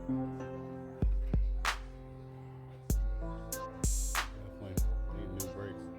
Definitely need new brakes.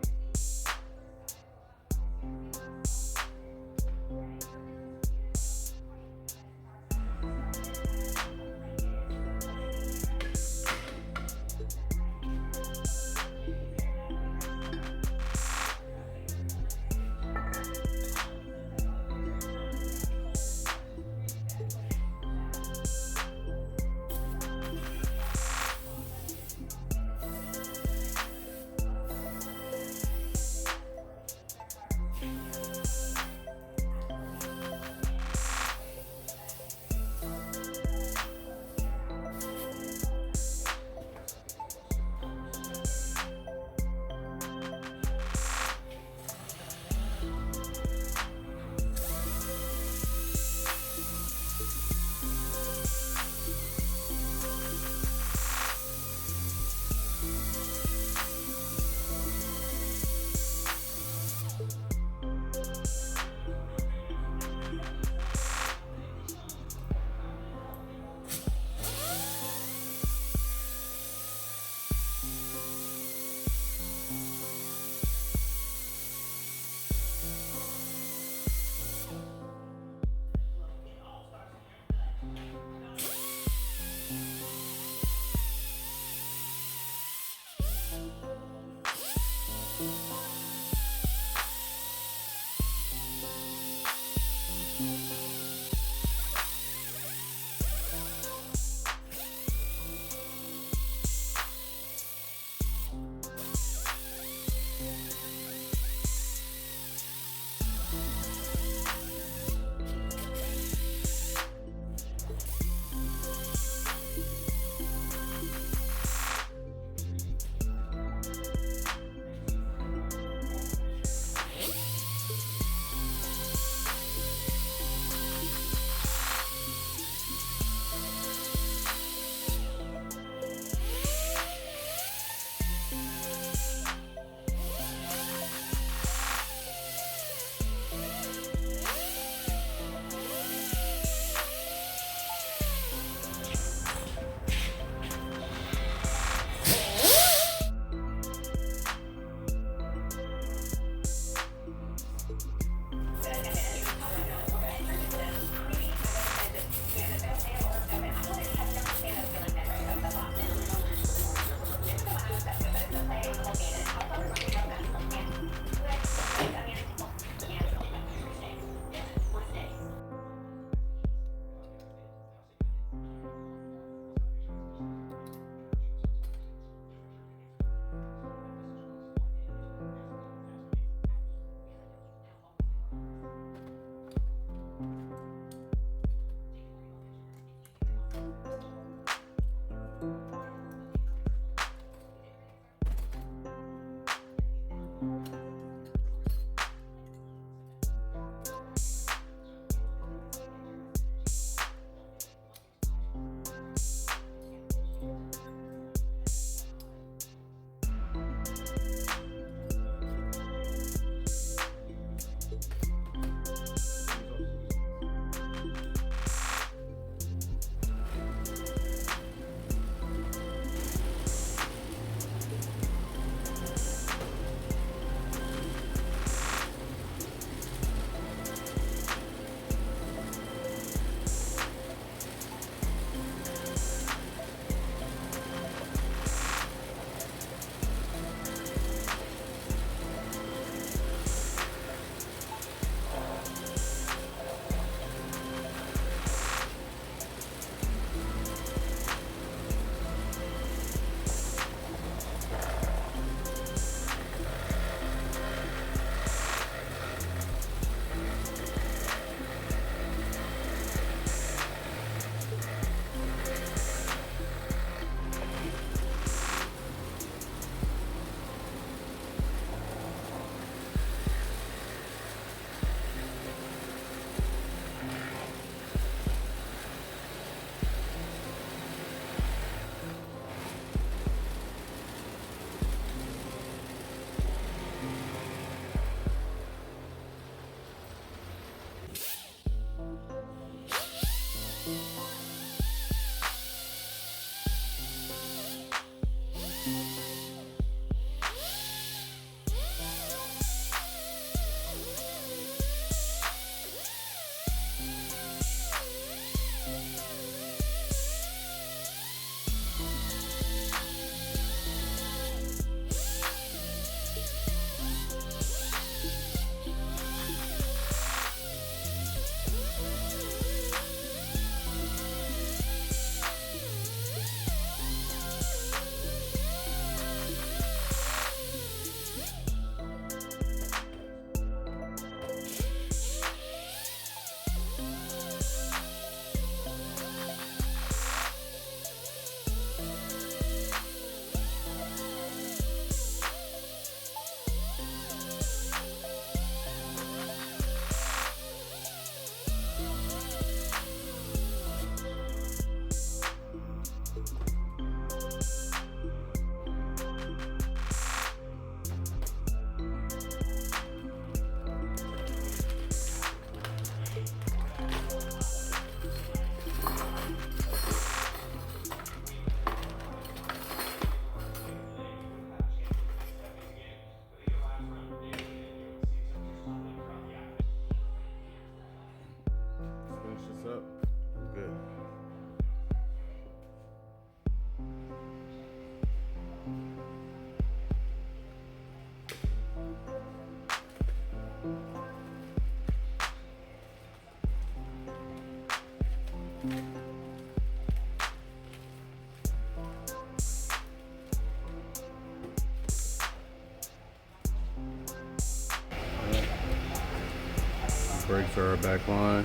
bolts are back on.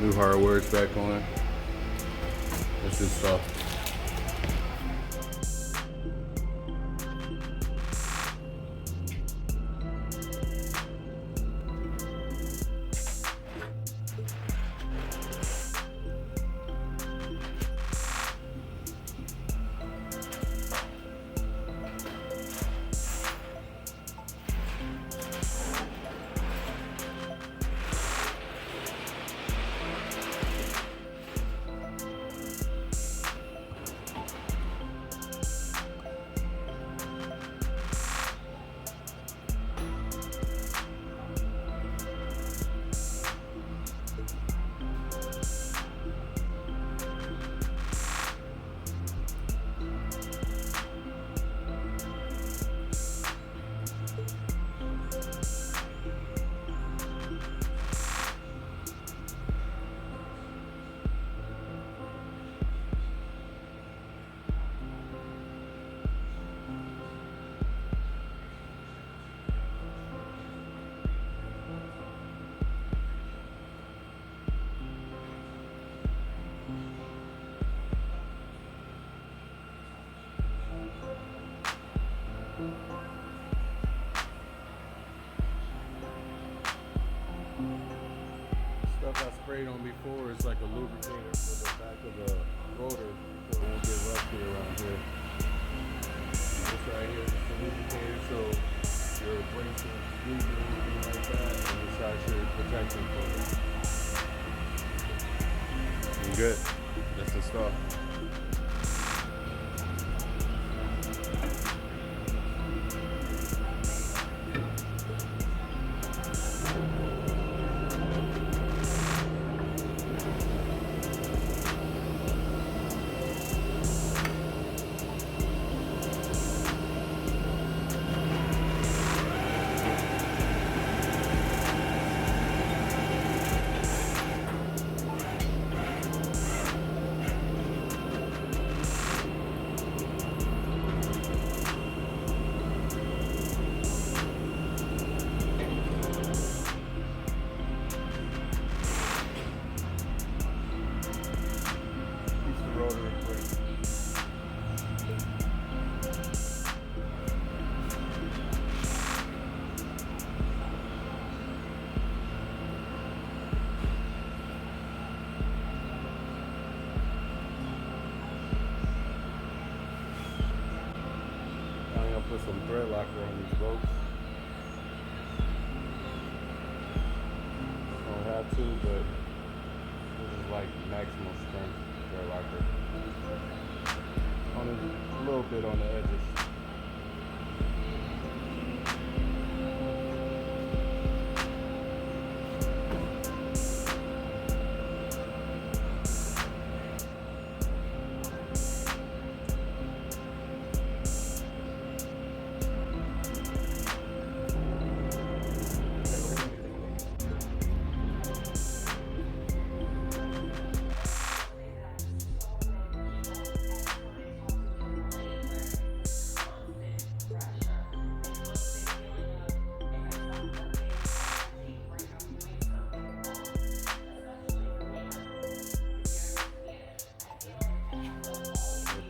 New hardware is back on. That's good stuff. Stuff I sprayed on before is like a lubricator for the back of the rotor so it won't get rusty around here. This right here is the lubricator so your brakes are squeeze or anything like that and it's actually protecting for it. You good? That's the stuff. Put some thread locker on these bolts. Don't have to, but this is like maximum strength thread locker. On a little bit on the edges.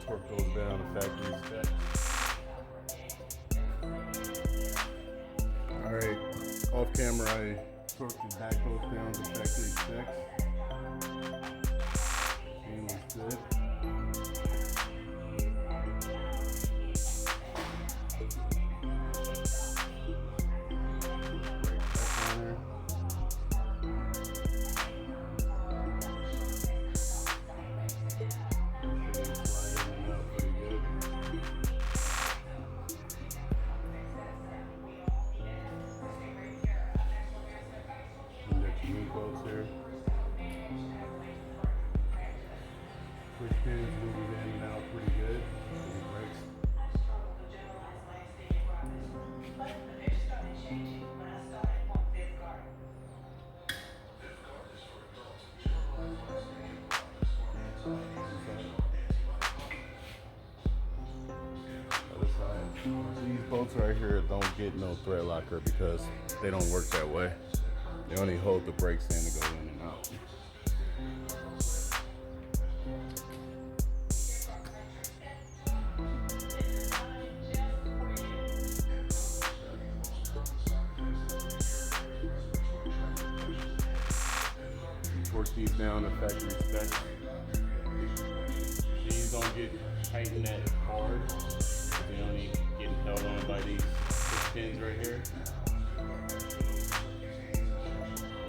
Torque those down to factory spec. Alright, off camera I torqued the back both down to factory specs. Machine looks good. Bolts here. Push pins moving in and out pretty good. The brakes. Other side. These bolts right here don't get no thread locker because they don't work that way. They only hold the brakes in to go in and out. 14 down the factory specs. These don't get tightened that hard. They only get held on by these pins right here.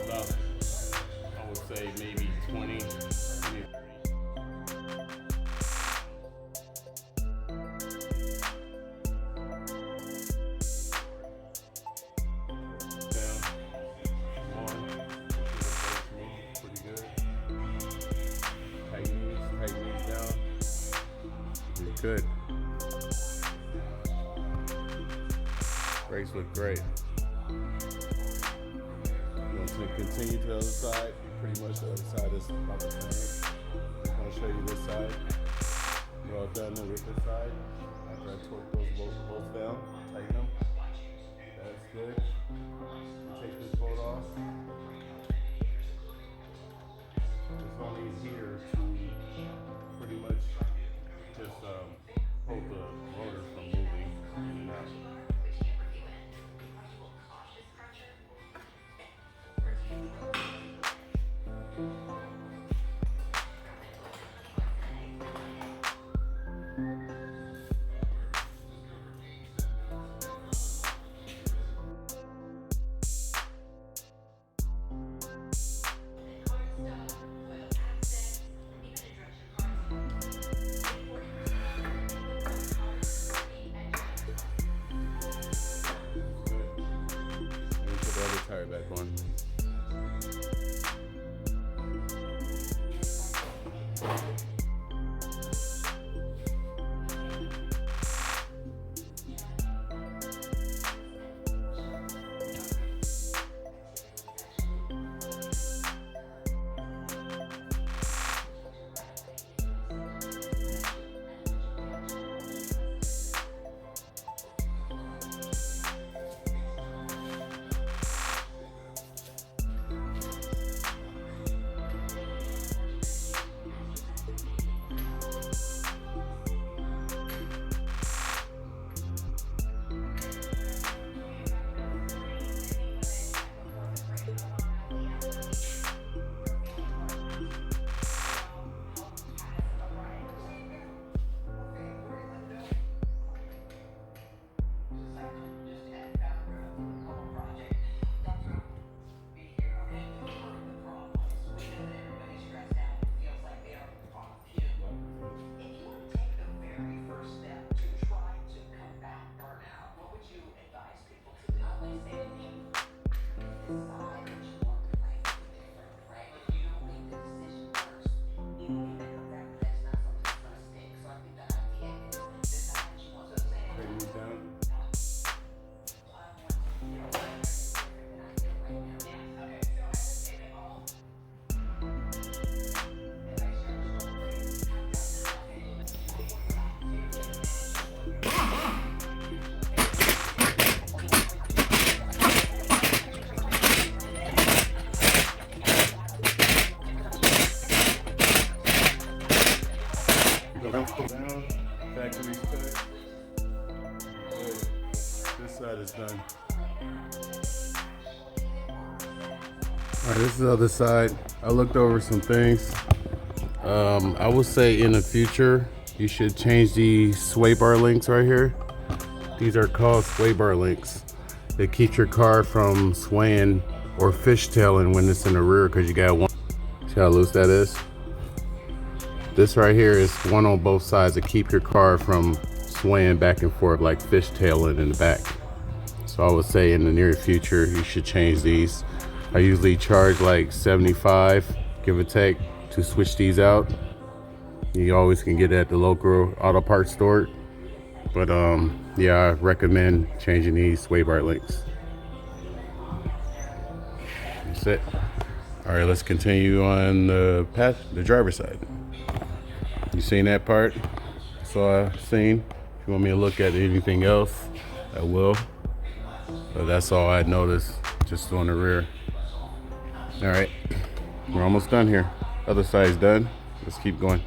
About, I would say maybe 20, 23. Good. Brakes look great. I'm going to continue to the other side. Pretty much the other side is about the same. I'm going to show you this side. We're all done with this side. After I torque those bolts down, tighten them. That's good. Take this bolt off. It's only here to pretty much just hold the rotor from moving in and out. Tire back on. Down, factory spec. This side is done. Alright, this is the other side. I looked over some things. I would say in the future, you should change the sway bar links right here. These are called sway bar links. They keep your car from swaying or fishtailing when it's in the rear because you got one. See how loose that is? This right here is one on both sides to keep your car from swaying back and forth like fishtailing in the back. So I would say in the near future, you should change these. I usually charge like 75, give or take, to switch these out. You always can get it at the local auto parts store. But yeah, I recommend changing these sway bar links. That's it. All right, let's continue on the driver's side. You seen that part? That's all I've seen. If you want me to look at anything else, I will. But that's all I noticed just on the rear. All right, we're almost done here. Other side's done. Let's keep going.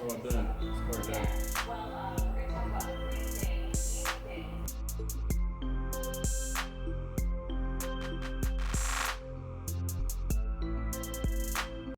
All done. It's done.